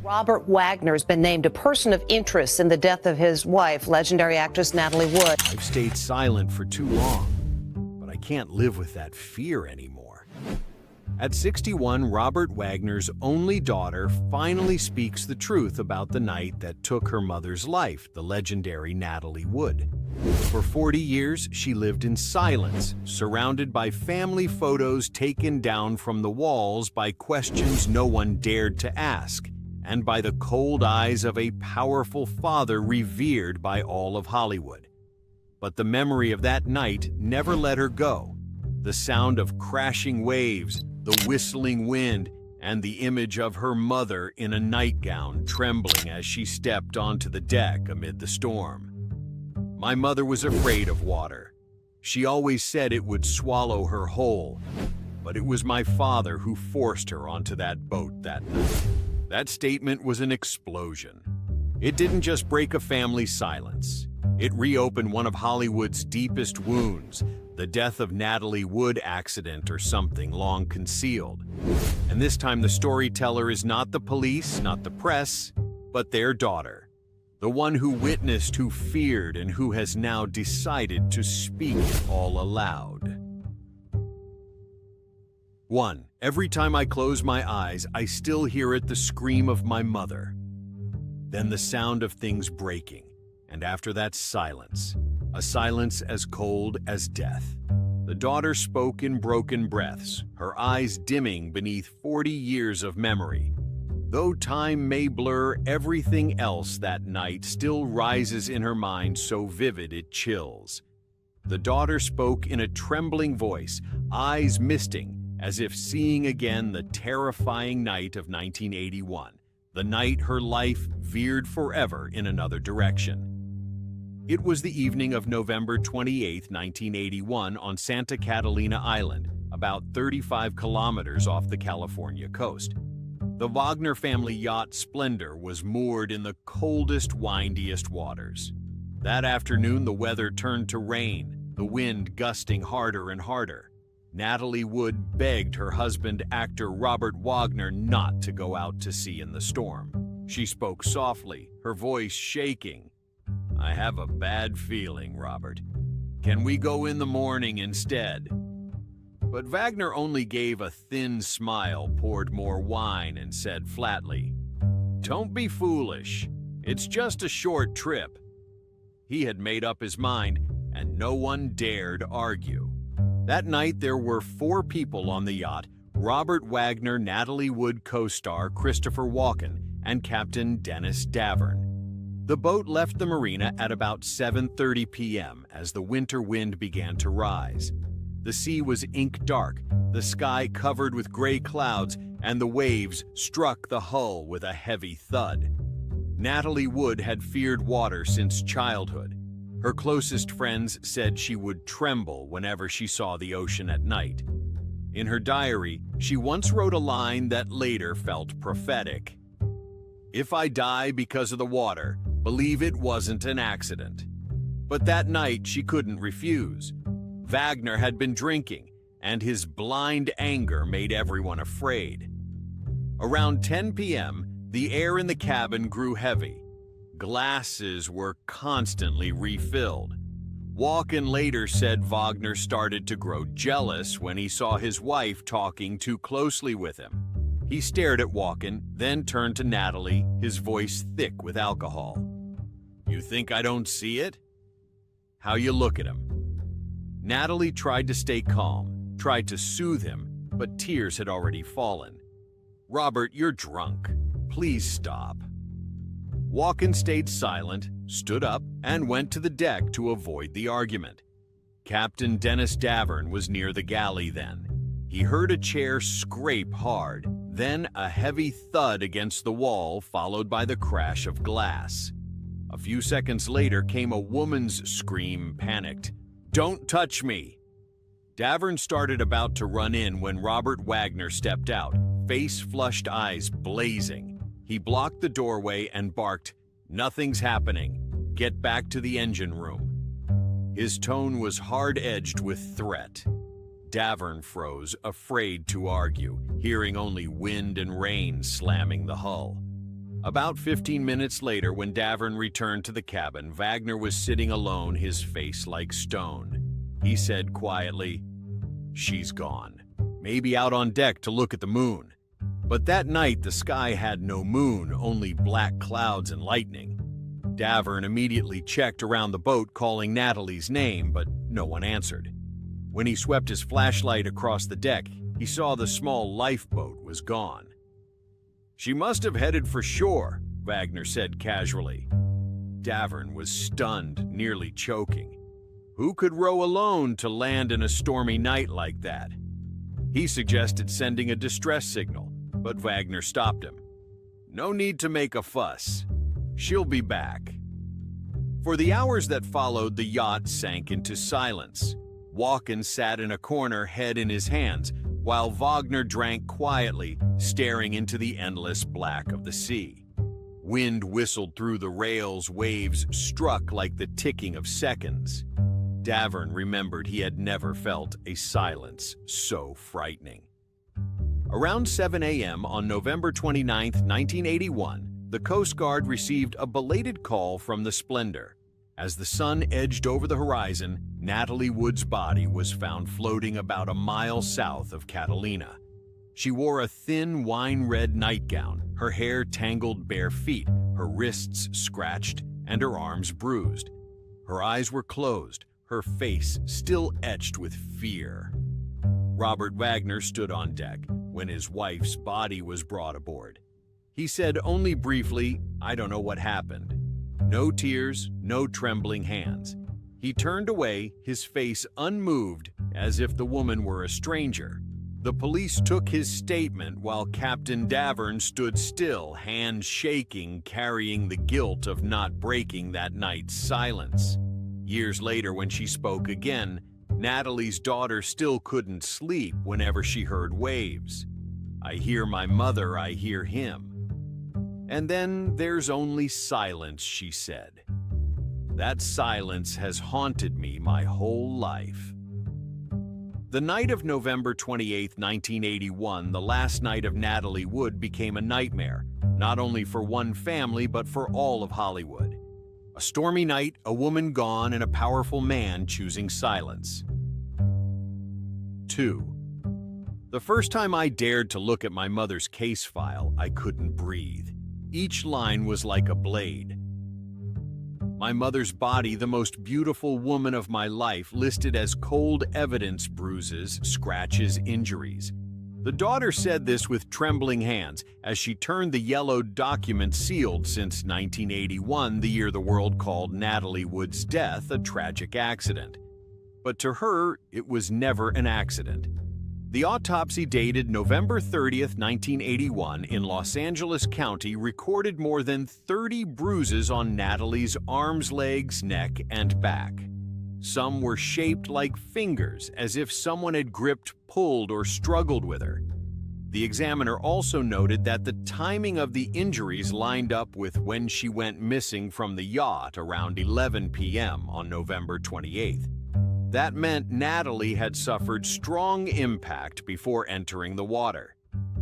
Robert Wagner has been named a person of interest in the death of his wife, legendary actress Natalie Wood. I've stayed silent for too long, but I can't live with that fear anymore. At 61, Robert Wagner's only daughter finally speaks the truth about the night that took her mother's life, the legendary Natalie Wood. For 40 years, she lived in silence, surrounded by family photos taken down from the walls by questions no one dared to ask, and by the cold eyes of a powerful father revered by all of Hollywood. But the memory of that night never let her go. The sound of crashing waves, the whistling wind, and the image of her mother in a nightgown trembling as she stepped onto the deck amid the storm. My mother was afraid of water. She always said it would swallow her whole, but it was my father who forced her onto that boat that night. That statement was an explosion. It didn't just break a family silence. It reopened one of Hollywood's deepest wounds, the death of Natalie Wood accident or something long concealed. And this time the storyteller is not the police, not the press, but their daughter. The one who witnessed, who feared, and who has now decided to speak it all aloud. 1. Every time I close my eyes, I still hear the scream of my mother. Then the sound of things breaking, and after that silence, a silence as cold as death. The daughter spoke in broken breaths, her eyes dimming beneath 40 years of memory. Though time may blur everything else, that night still rises in her mind so vivid it chills. The daughter spoke in a trembling voice, eyes misting, as if seeing again the terrifying night of 1981, the night her life veered forever in another direction. It was the evening of November 28, 1981, on Santa Catalina Island, about 35 kilometers off the California coast. The Wagner family yacht Splendor was moored in the coldest, windiest waters. That afternoon, the weather turned to rain, the wind gusting harder and harder. Natalie Wood begged her husband, actor Robert Wagner, not to go out to sea in the storm. She spoke softly, her voice shaking. "I have a bad feeling, Robert. Can we go in the morning instead?" But Wagner only gave a thin smile, poured more wine, and said flatly, "Don't be foolish. It's just a short trip." He had made up his mind, and no one dared argue. That night, there were 4 people on the yacht: Robert Wagner, Natalie Wood co-star Christopher Walken, and Captain Dennis Davern. The boat left the marina at about 7:30 p.m. as the winter wind began to rise. The sea was ink dark, the sky covered with gray clouds, and the waves struck the hull with a heavy thud. Natalie Wood had feared water since childhood. Her closest friends said she would tremble whenever she saw the ocean at night. In her diary, she once wrote a line that later felt prophetic. "If I die because of the water, believe it wasn't an accident." But that night she couldn't refuse. Wagner had been drinking, and his blind anger made everyone afraid. Around 10 p.m., the air in the cabin grew heavy. Glasses were constantly refilled. Walken later said Wagner started to grow jealous when he saw his wife talking too closely with him. He stared at Walken, then turned to Natalie, his voice thick with alcohol. "You think I don't see it? How you look at him?" Natalie tried to stay calm, tried to soothe him, but tears had already fallen. "Robert, you're drunk. Please stop." Walken stayed silent, stood up, and went to the deck to avoid the argument. Captain Dennis Davern was near the galley then. He heard a chair scrape hard, then a heavy thud against the wall, followed by the crash of glass. A few seconds later came a woman's scream, panicked. "Don't touch me!" Davern started about to run in when Robert Wagner stepped out, face-flushed eyes blazing. He blocked the doorway and barked, "Nothing's happening. Get back to the engine room." His tone was hard-edged with threat. Davern froze, afraid to argue, hearing only wind and rain slamming the hull. About 15 minutes later, when Davern returned to the cabin, Wagner was sitting alone, his face like stone. He said quietly, "She's gone. Maybe out on deck to look at the moon." But that night, the sky had no moon, only black clouds and lightning. Davern immediately checked around the boat, calling Natalie's name, but no one answered. When he swept his flashlight across the deck, he saw the small lifeboat was gone. "She must have headed for shore," Wagner said casually. Davern was stunned, nearly choking. Who could row alone to land in a stormy night like that? He suggested sending a distress signal, but Wagner stopped him. "No need to make a fuss. She'll be back." For the hours that followed, the yacht sank into silence. Walken sat in a corner, head in his hands, while Wagner drank quietly, staring into the endless black of the sea. Wind whistled through the rails, waves struck like the ticking of seconds. Davern remembered he had never felt a silence so frightening. Around 7 a.m. on November 29, 1981, the Coast Guard received a belated call from the Splendor. As the sun edged over the horizon, Natalie Wood's body was found floating about a mile south of Catalina. She wore a thin wine-red nightgown, her hair tangled bare feet, her wrists scratched, and her arms bruised. Her eyes were closed, her face still etched with fear. Robert Wagner stood on deck when his wife's body was brought aboard. He said only briefly, "I don't know what happened." No tears, no trembling hands. He turned away, his face unmoved, as if the woman were a stranger. The police took his statement while Captain Davern stood still, hands shaking, carrying the guilt of not breaking that night's silence. Years later, when she spoke again, Natalie's daughter still couldn't sleep whenever she heard waves. "I hear my mother, I hear him." "And then there's only silence," she said. "That silence has haunted me my whole life." The night of November 28, 1981, the last night of Natalie Wood, became a nightmare, not only for one family but for all of Hollywood. A stormy night, a woman gone, and a powerful man choosing silence. 2. The first time I dared to look at my mother's case file, I couldn't breathe. Each line was like a blade. My mother's body, the most beautiful woman of my life, listed as cold evidence: bruises, scratches, injuries. The daughter said this with trembling hands as she turned the yellow document sealed since 1981, the year the world called Natalie Wood's death a tragic accident. But to her, it was never an accident. The autopsy, dated November 30th, 1981, in Los Angeles County, recorded more than 30 bruises on Natalie's arms, legs, neck, and back. Some were shaped like fingers, as if someone had gripped, pulled, or struggled with her. The examiner also noted that the timing of the injuries lined up with when she went missing from the yacht around 11 p.m. on November 28th. That meant Natalie had suffered strong impact before entering the water.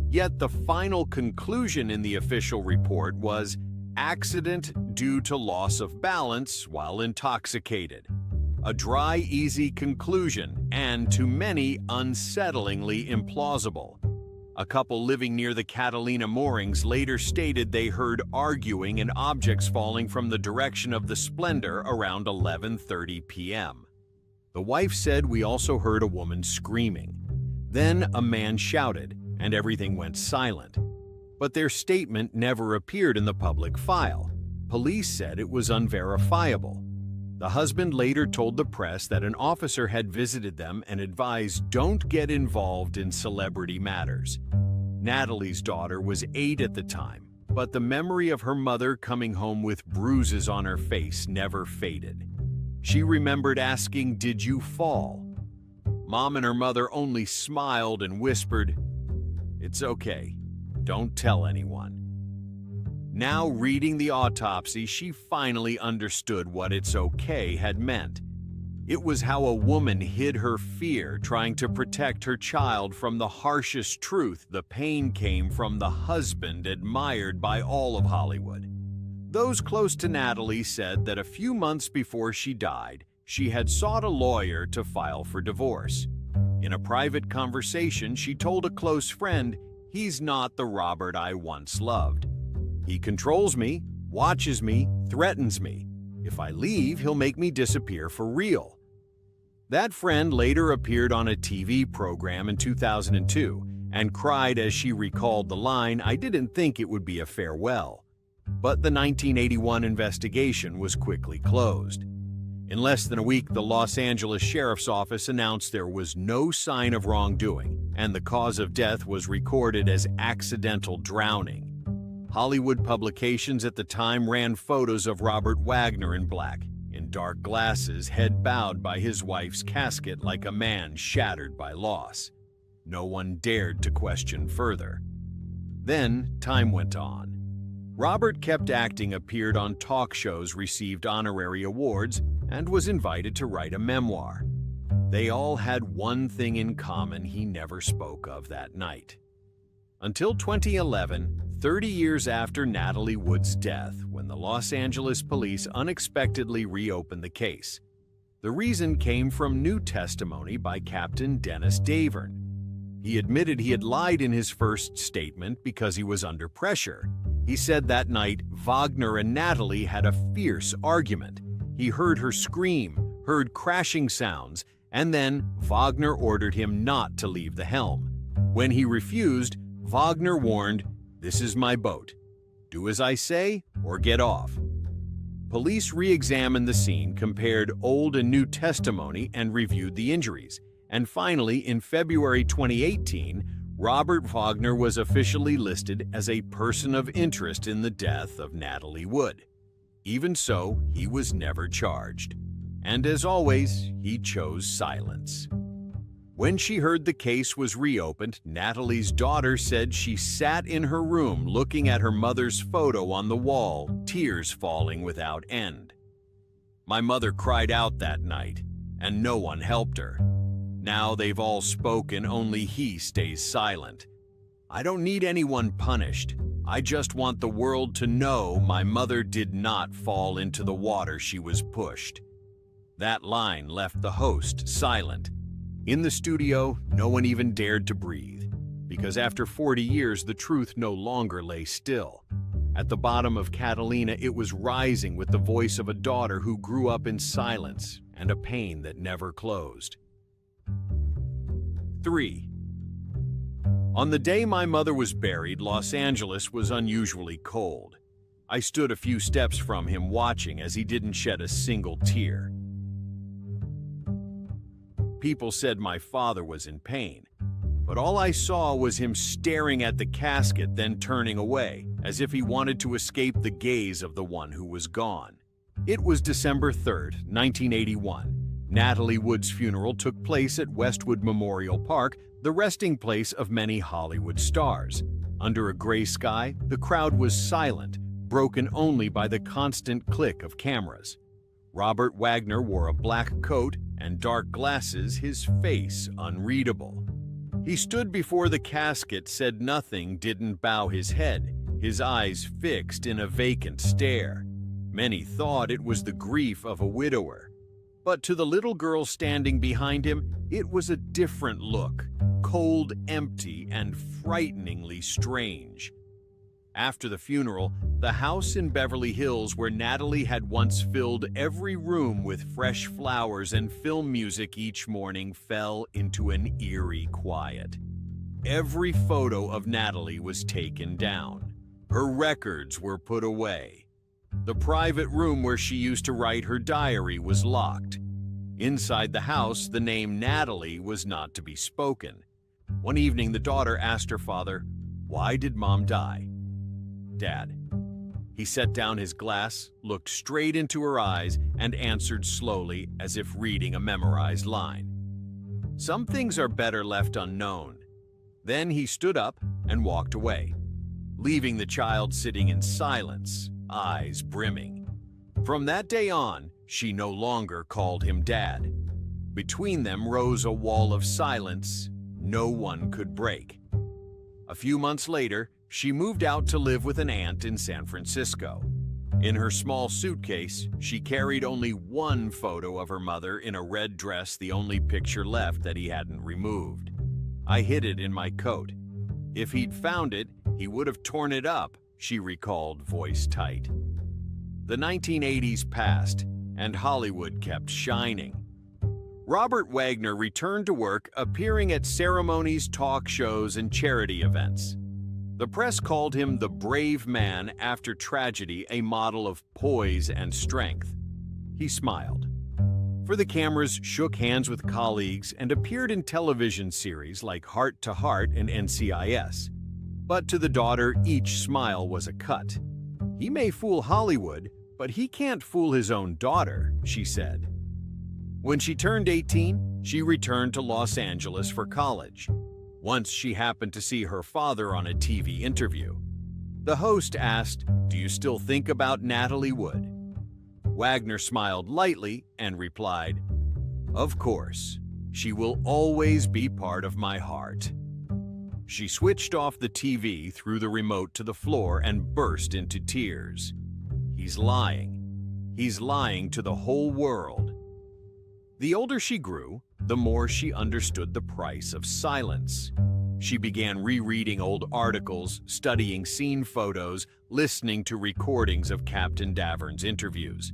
Yet the final conclusion in the official report was accident due to loss of balance while intoxicated. A dry, easy conclusion, and to many, unsettlingly implausible. A couple living near the Catalina moorings later stated they heard arguing and objects falling from the direction of the Splendor around 11:30 p.m. The wife said, "We also heard a woman screaming. Then a man shouted, and everything went silent." But their statement never appeared in the public file. Police said it was unverifiable. The husband later told the press that an officer had visited them and advised, "Don't get involved in celebrity matters." Natalie's daughter was 8 at the time, but the memory of her mother coming home with bruises on her face never faded. She remembered asking, "Did you fall?" Mom and her mother only smiled and whispered, "It's okay. Don't tell anyone." Now, reading the autopsy, she finally understood what "it's okay" had meant. It was how a woman hid her fear, trying to protect her child from the harshest truth. The pain came from the husband admired by all of Hollywood. Those close to Natalie said that a few months before she died, she had sought a lawyer to file for divorce. In a private conversation, she told a close friend, "He's not the Robert I once loved. He controls me, watches me, threatens me. If I leave, he'll make me disappear for real." That friend later appeared on a TV program in 2002 and cried as she recalled the line, "I didn't think it would be a farewell." But the 1981 investigation was quickly closed. In less than a week, the Los Angeles Sheriff's Office announced there was no sign of wrongdoing, and the cause of death was recorded as accidental drowning. Hollywood publications at the time ran photos of Robert Wagner in black, in dark glasses, head bowed by his wife's casket like a man shattered by loss. No one dared to question further. Then, time went on. Robert kept acting, appeared on talk shows, received honorary awards, and was invited to write a memoir. They all had one thing in common he never spoke of that night. Until 2011, 30 years after Natalie Wood's death, when the Los Angeles police unexpectedly reopened the case. The reason came from new testimony by Captain Dennis Davern. He admitted he had lied in his first statement because he was under pressure. He said that night Wagner and Natalie had a fierce argument. He heard her scream, heard crashing sounds, and then Wagner ordered him not to leave the helm. When he refused, Wagner warned, "This is my boat. Do as I say or get off." Police re-examined the scene, compared old and new testimony, and reviewed the injuries. And finally, in February 2018, Robert Wagner was officially listed as a person of interest in the death of Natalie Wood. Even so, he was never charged. And as always, he chose silence. When she heard the case was reopened, Natalie's daughter said she sat in her room looking at her mother's photo on the wall, tears falling without end. "My mother cried out that night, and no one helped her. Now they've all spoken, only he stays silent. I don't need anyone punished. I just want the world to know my mother did not fall into the water she was pushed." That line left the host silent. In the studio, no one even dared to breathe, because after 40 years, the truth no longer lay still. At the bottom of Catalina, it was rising with the voice of a daughter who grew up in silence and a pain that never closed. 3. On the day my mother was buried, Los Angeles was unusually cold. I stood a few steps from him watching as he didn't shed a single tear. People said my father was in pain, but all I saw was him staring at the casket, then turning away, as if he wanted to escape the gaze of the one who was gone. It was December 3rd, 1981. Natalie Wood's funeral took place at Westwood Memorial Park, the resting place of many Hollywood stars. Under a gray sky, the crowd was silent, broken only by the constant click of cameras. Robert Wagner wore a black coat and dark glasses, his face unreadable. He stood before the casket, said nothing, didn't bow his head, his eyes fixed in a vacant stare. Many thought it was the grief of a widower. But to the little girl standing behind him, it was a different look, cold, empty, and frighteningly strange. After the funeral, the house in Beverly Hills where Natalie had once filled every room with fresh flowers and film music each morning fell into an eerie quiet. Every photo of Natalie was taken down. Her records were put away. The private room where she used to write her diary was locked. Inside the house, the name Natalie was not to be spoken. One evening, the daughter asked her father, "Why did Mom die?" "Dad." He set down his glass, looked straight into her eyes, and answered slowly, as if reading a memorized line. "Some things are better left unknown." Then he stood up and walked away, leaving the child sitting in silence, eyes brimming. From that day on, She no longer called him Dad. Between them rose a wall of silence no one could break. A few months later, she moved out to live with an aunt in San Francisco. In her small suitcase, she carried only one photo of her mother in a red dress, the only picture left that he hadn't removed. I hid it in my coat. If he'd found it, he would have torn it up, she recalled, voice tight. The 1980s passed, and Hollywood kept shining. Robert Wagner returned to work, appearing at ceremonies, talk shows, and charity events. The press called him the brave man after tragedy, a model of poise and strength. He smiled. For the cameras, shook hands with colleagues, and appeared in television series like Heart to Heart and NCIS. But to the daughter, each smile was a cut. He may fool Hollywood, but he can't fool his own daughter, she said. When she turned 18, she returned to Los Angeles for college. Once she happened to see her father on a TV interview. The host asked, "Do you still think about Natalie Wood?" Wagner smiled lightly and replied, "Of course, she will always be part of my heart." She switched off the TV, threw the remote to the floor, and burst into tears. He's lying. He's lying to the whole world. The older she grew, the more she understood the price of silence. She began rereading old articles, studying scene photos, listening to recordings of Captain Davern's interviews.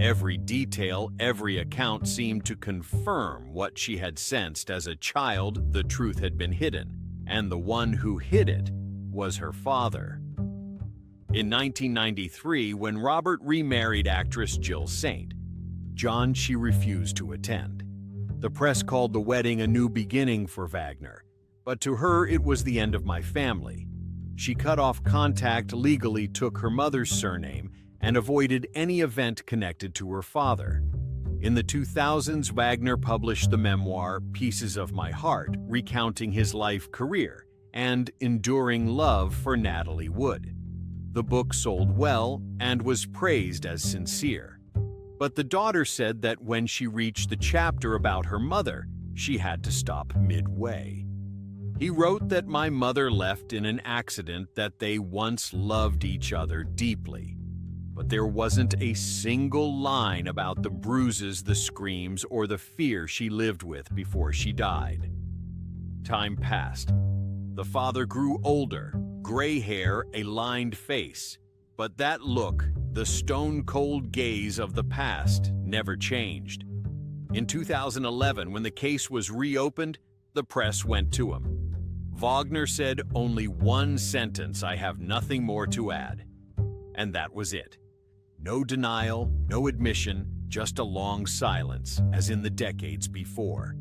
Every detail, every account seemed to confirm what she had sensed as a child. The truth had been hidden, and the one who hid it was her father. In 1993, when Robert remarried actress Jill Saint, John she refused to attend. The press called the wedding a new beginning for Wagner, but to her it was the end of my family. She cut off contact, legally took her mother's surname, and avoided any event connected to her father. In the 2000s, Wagner published the memoir Pieces of My Heart, recounting his life career and enduring love for Natalie Wood. The book sold well and was praised as sincere. But the daughter said that when she reached the chapter about her mother, she had to stop midway. He wrote that my mother left in an accident, that they once loved each other deeply. But there wasn't a single line about the bruises, the screams, or the fear she lived with before she died. Time passed. The father grew older, gray hair, a lined face. But that look, the stone-cold gaze of the past, never changed. In 2011, when the case was reopened, the press went to him. Wagner said only one sentence: "I have nothing more to add." And that was it. No denial, no admission, just a long silence, as in the decades before.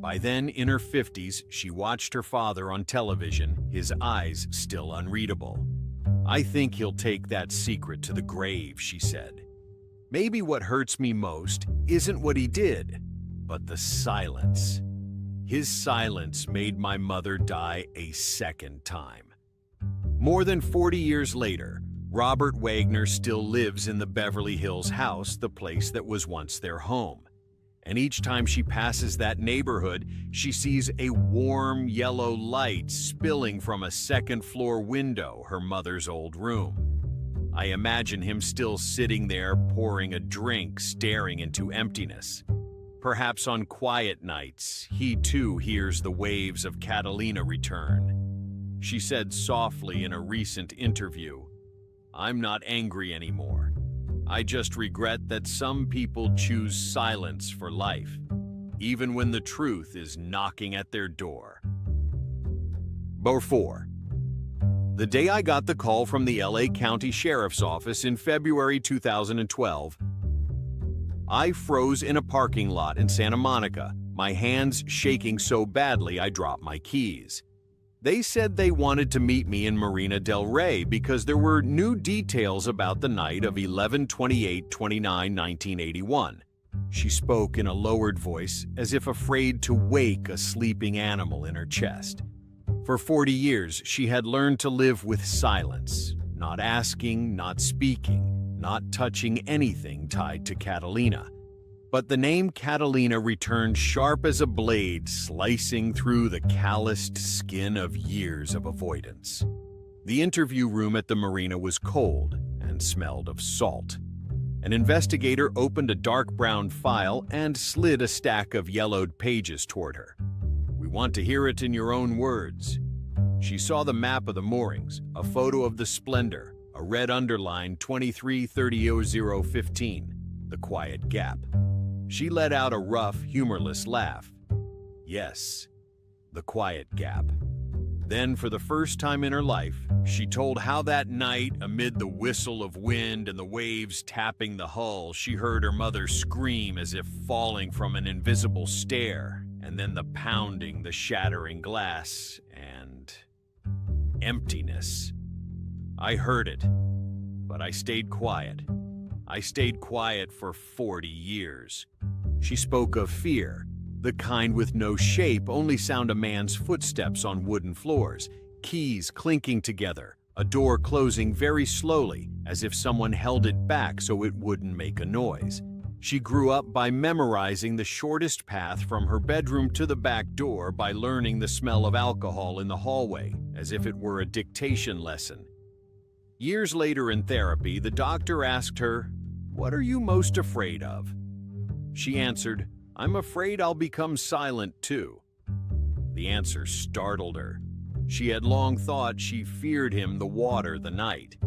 By then, in her 50s, she watched her father on television, his eyes still unreadable. "I think he'll take that secret to the grave," she said. "Maybe what hurts me most isn't what he did, but the silence. His silence made my mother die a second time." More than 40 years later, Robert Wagner still lives in the Beverly Hills house, the place that was once their home. And each time she passes that neighborhood, she sees a warm yellow light spilling from a second-floor window, her mother's old room. I imagine him still sitting there, pouring a drink, staring into emptiness. Perhaps on quiet nights, he too hears the waves of Catalina return. She said softly in a recent interview, "I'm not angry anymore. I just regret that some people choose silence for life, even when the truth is knocking at their door." Number 4. The day I got the call from the LA County Sheriff's Office in February 2012, I froze in a parking lot in Santa Monica, my hands shaking so badly I dropped my keys. They said they wanted to meet me in Marina del Rey because there were new details about the night of 11/28/29/1981. She spoke in a lowered voice, as if afraid to wake a sleeping animal in her chest. For 40 years, she had learned to live with silence, not asking, not speaking, not touching anything tied to Catalina. But the name Catalina returned sharp as a blade, slicing through the calloused skin of years of avoidance. The interview room at the marina was cold and smelled of salt. An investigator opened a dark brown file and slid a stack of yellowed pages toward her. "We want to hear it in your own words." She saw the map of the moorings, a photo of the Splendor, a red underline 233015, the quiet gap. She let out a rough, humorless laugh. Yes, the quiet gap. Then, for the first time in her life, she told how that night, amid the whistle of wind and the waves tapping the hull, she heard her mother scream as if falling from an invisible stair, and then the pounding, the shattering glass, and emptiness. I heard it, but I stayed quiet. I stayed quiet for 40 years. She spoke of fear, the kind with no shape, only sound a man's footsteps on wooden floors, keys clinking together, a door closing very slowly, as if someone held it back so it wouldn't make a noise. She grew up by memorizing the shortest path from her bedroom to the back door by learning the smell of alcohol in the hallway, as if it were a dictation lesson. Years later in therapy, the doctor asked her, "What are you most afraid of?" She answered, "I'm afraid I'll become silent too." The answer startled her. She had long thought she feared him, the water, the night.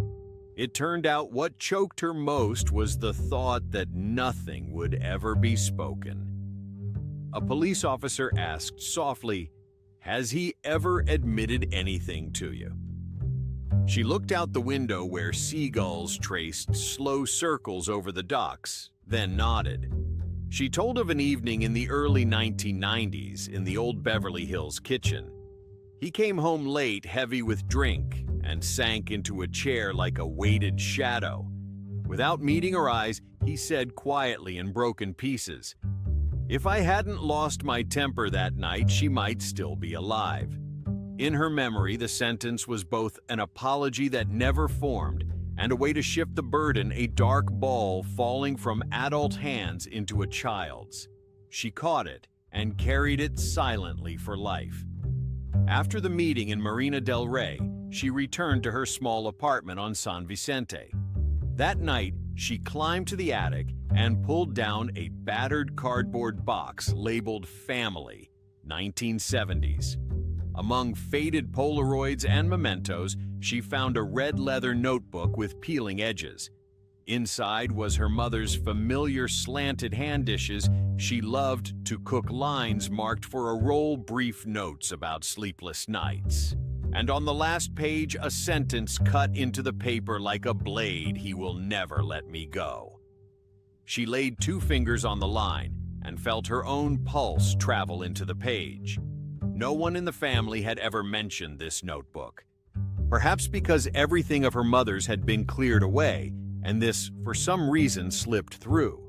It turned out what choked her most was the thought that nothing would ever be spoken. A police officer asked softly, "Has he ever admitted anything to you?" She looked out the window where seagulls traced slow circles over the docks, then nodded. She told of an evening in the early 1990s in the old Beverly Hills kitchen. He came home late, heavy with drink, and sank into a chair like a weighted shadow. Without meeting her eyes, he said quietly in broken pieces, "If I hadn't lost my temper that night, she might still be alive." In her memory, the sentence was both an apology that never formed and a way to shift the burden, a dark ball falling from adult hands into a child's. She caught it and carried it silently for life. After the meeting in Marina del Rey, she returned to her small apartment on San Vicente. That night, she climbed to the attic and pulled down a battered cardboard box labeled Family, 1970s. Among faded Polaroids and mementos, she found a red leather notebook with peeling edges. Inside was her mother's familiar slanted hand dishes. She loved to cook lines marked for a roll brief notes about sleepless nights. And on the last page, a sentence cut into the paper like a blade, "He will never let me go." She laid 2 fingers on the line and felt her own pulse travel into the page. No one in the family had ever mentioned this notebook. Perhaps because everything of her mother's had been cleared away, and this, for some reason, slipped through.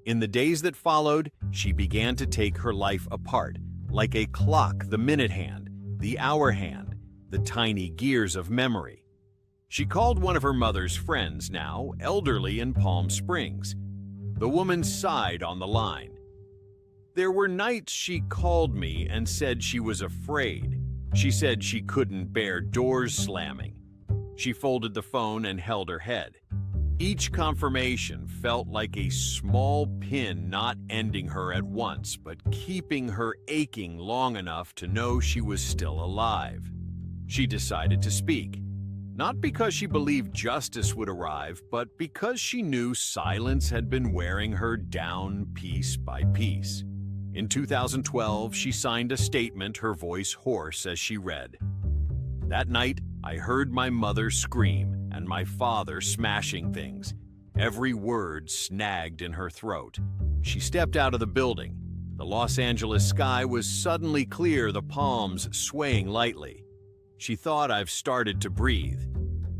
In the days that followed, she began to take her life apart, like a clock, the minute hand, the hour hand, the tiny gears of memory. She called one of her mother's friends, now elderly in Palm Springs. The woman sighed on the line. "There were nights she called me and said she was afraid. She said she couldn't bear doors slamming." She folded the phone and held her head. Each confirmation felt like a small pin, not ending her at once, but keeping her aching long enough to know she was still alive. She decided to speak, not because she believed justice would arrive, but because she knew silence had been wearing her down piece by piece. In 2012, she signed a statement, her voice hoarse as she read, "That night, I heard my mother scream and my father smashing things. Every word snagged in her throat." She stepped out of the building. The Los Angeles sky was suddenly clear, the palms swaying lightly. She thought, "I've started to breathe."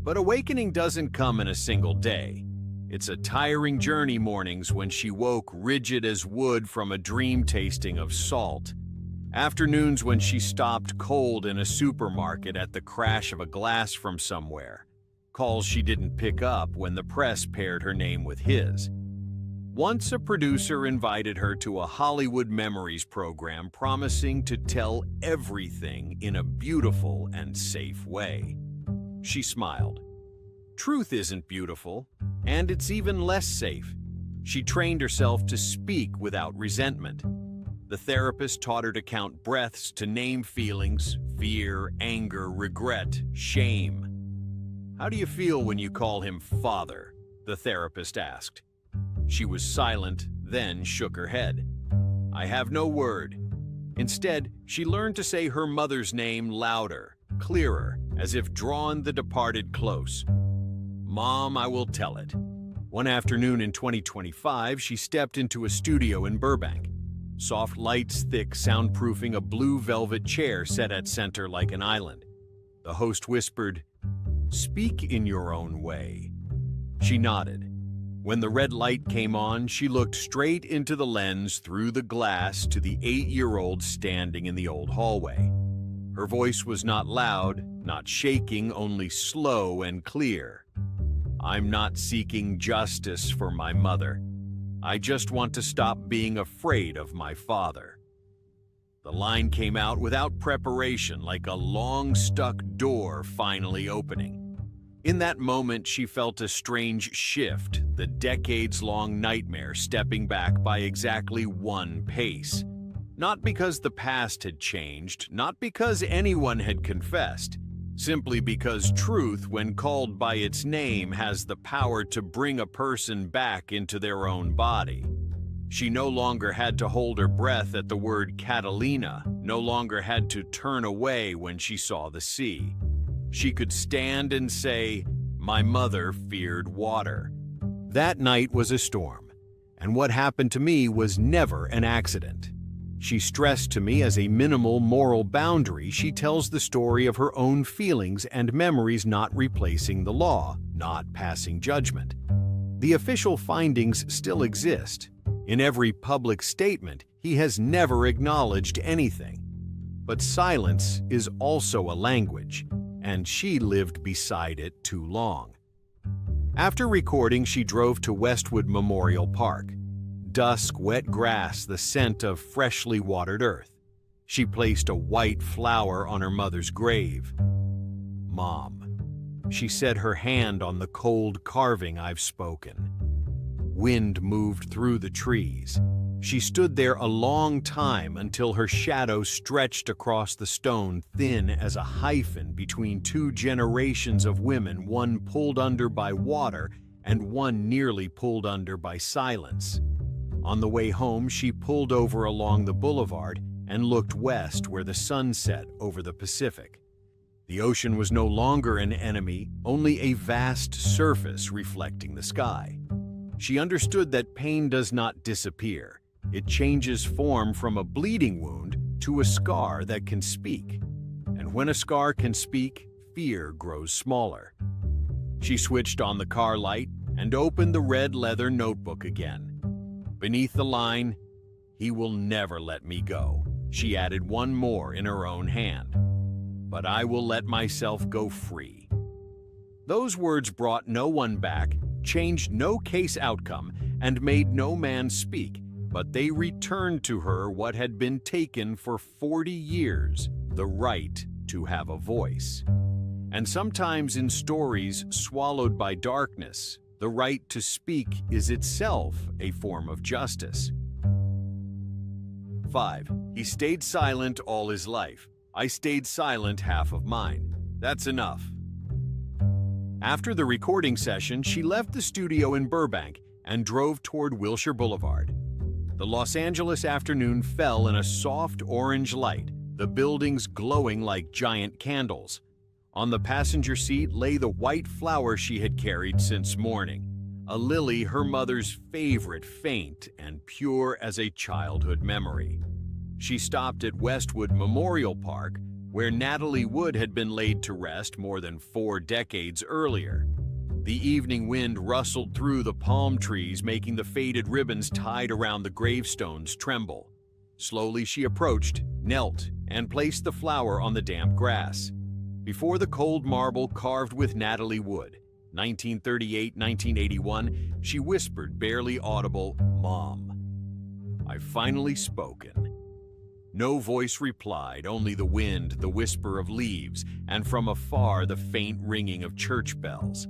But awakening doesn't come in a single day. It's a tiring journey mornings when she woke rigid as wood from a dream tasting of salt. Afternoons when she stopped cold in a supermarket at the crash of a glass from somewhere. calls she didn't pick up when the press paired her name with his. Once a producer invited her to a Hollywood Memories program promising to tell everything in a beautiful and safe way. She smiled. Truth isn't beautiful, and it's even less safe. She trained herself to speak without resentment. The therapist taught her to count breaths, to name feelings, fear, anger, regret, shame. "How do you feel when you call him father?" the therapist asked. She was silent, then shook her head. "I have no word." Instead, she learned to say her mother's name louder, clearer, as if drawing the departed close. "Mom, I will tell it." One afternoon in 2025, she stepped into a studio in Burbank. Soft lights, thick soundproofing, a blue velvet chair set at center like an island. The host whispered, "Speak in your own way." She nodded. When the red light came on, she looked straight into the lens through the glass to the 8-year-old standing in the old hallway. Her voice was not loud, not shaking, only slow and clear. "I'm not seeking justice for my mother. I just want to stop being afraid of my father." The line came out without preparation, like a long-stuck door finally opening. In that moment, she felt a strange shift, the decades-long nightmare stepping back by exactly one pace. Not because the past had changed, not because anyone had confessed, simply because truth, when called by its name, has the power to bring a person back into their own body. She no longer had to hold her breath at the word Catalina, no longer had to turn away when she saw the sea. She could stand and say, "My mother feared water." That night was a storm, and what happened to me was never an accident. She stressed to me as a minimal moral boundary, she tells the story of her own feelings and memories, not replacing the law, not passing judgment. The official findings still exist. In every public statement, he has never acknowledged anything. But silence is also a language, and she lived beside it too long. After recording, she drove to Westwood Memorial Park. Dusk, wet grass, the scent of freshly watered earth. She placed a white flower on her mother's grave. "Mom," she said, her hand on the cold carving. "I've spoken." Wind moved through the trees. She stood there a long time until her shadow stretched across the stone, thin as a hyphen between two generations of women, one pulled under by water and one nearly pulled under by silence. On the way home, she pulled over along the boulevard and looked west where the sun set over the Pacific. The ocean was no longer an enemy, only a vast surface reflecting the sky. She understood that pain does not disappear. It changes form from a bleeding wound to a scar that can speak. And when a scar can speak, fear grows smaller. She switched on the car light and opened the red leather notebook again. Beneath the line, "He will never let me go," she added one more in her own hand. "But I will let myself go free." Those words brought no one back, changed no case outcome, and made no man speak, but they returned to her what had been taken for 40 years, the right to have a voice. And sometimes in stories swallowed by darkness, the right to speak is itself a form of justice. 5. He stayed silent all his life. I stayed silent half of mine. That's enough. After the recording session, she left the studio in Burbank and drove toward Wilshire Boulevard. The Los Angeles afternoon fell in a soft orange light, the buildings glowing like giant candles. On the passenger seat lay the white flower she had carried since morning, a lily her mother's favorite, faint and pure as a childhood memory. She stopped at Westwood Memorial Park, where Natalie Wood had been laid to rest more than 4 decades earlier. The evening wind rustled through the palm trees, making the faded ribbons tied around the gravestones tremble. Slowly she approached, knelt, and placed the flower on the damp grass. Before the cold marble carved with Natalie Wood, 1938, 1981, she whispered, barely audible, "Mom, I've finally spoken." No voice replied, only the wind, the whisper of leaves, and from afar the faint ringing of church bells.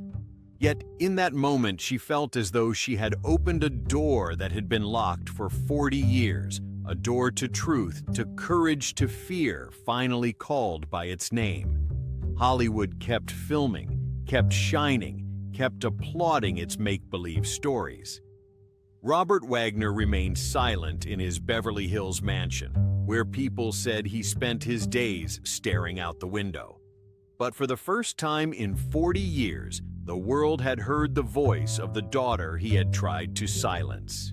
Yet in that moment she felt as though she had opened a door that had been locked for 40 years, a door to truth, to courage, to fear, finally called by its name. Hollywood kept filming, kept shining, kept applauding its make-believe stories. Robert Wagner remained silent in his Beverly Hills mansion, where people said he spent his days staring out the window. But for the first time in 40 years, the world had heard the voice of the daughter he had tried to silence.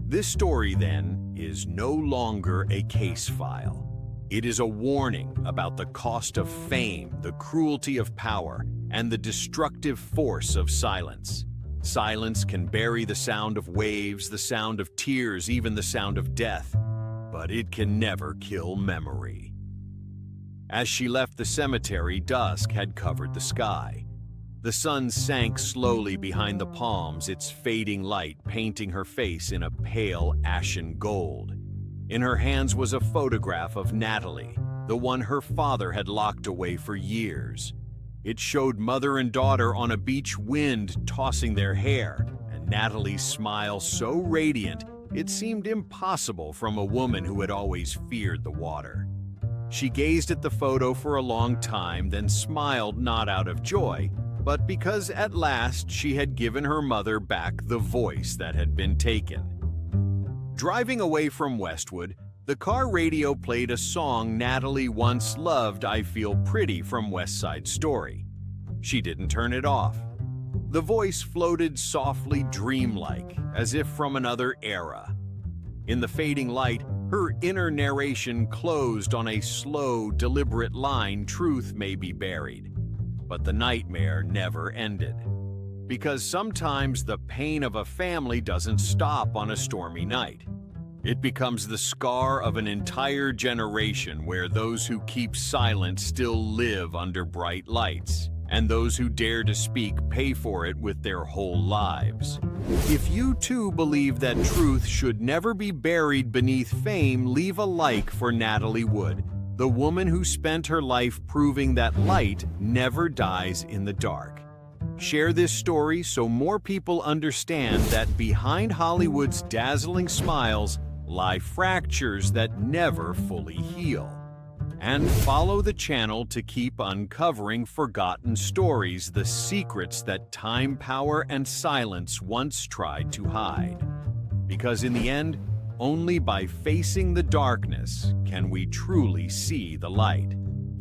This story, then, is no longer a case file. It is a warning about the cost of fame, the cruelty of power, and the destructive force of silence. Silence can bury the sound of waves, the sound of tears, even the sound of death, but it can never kill memory. As she left the cemetery, dusk had covered the sky. The sun sank slowly behind the palms, its fading light painting her face in a pale, ashen gold. In her hands was a photograph of Natalie, the one her father had locked away for years. It showed mother and daughter on a beach, wind tossing their hair, and Natalie's smile so radiant it seemed impossible from a woman who had always feared the water. She gazed at the photo for a long time, then smiled not out of joy, but because at last she had given her mother back the voice that had been taken. Driving away from Westwood, the car radio played a song Natalie once loved, "I Feel Pretty" from West Side Story. She didn't turn it off. The voice floated softly, dreamlike, as if from another era. In the fading light, her inner narration closed on a slow, deliberate line, "Truth may be buried." But the nightmare never ended. Because sometimes the pain of a family doesn't stop on a stormy night. It becomes the scar of an entire generation where those who keep silent still live under bright lights, and those who dare to speak pay for it with their whole lives. If you too believe that truth should never be buried beneath fame, leave a like for Natalie Wood, the woman who spent her life proving that light never dies in the dark. Share this story so more people understand that behind Hollywood's dazzling smiles lie fractures that never fully heal. And follow the channel to keep uncovering forgotten stories, the secrets that time, power, and silence once tried to hide. Because in the end, only by facing the darkness can we truly see the light.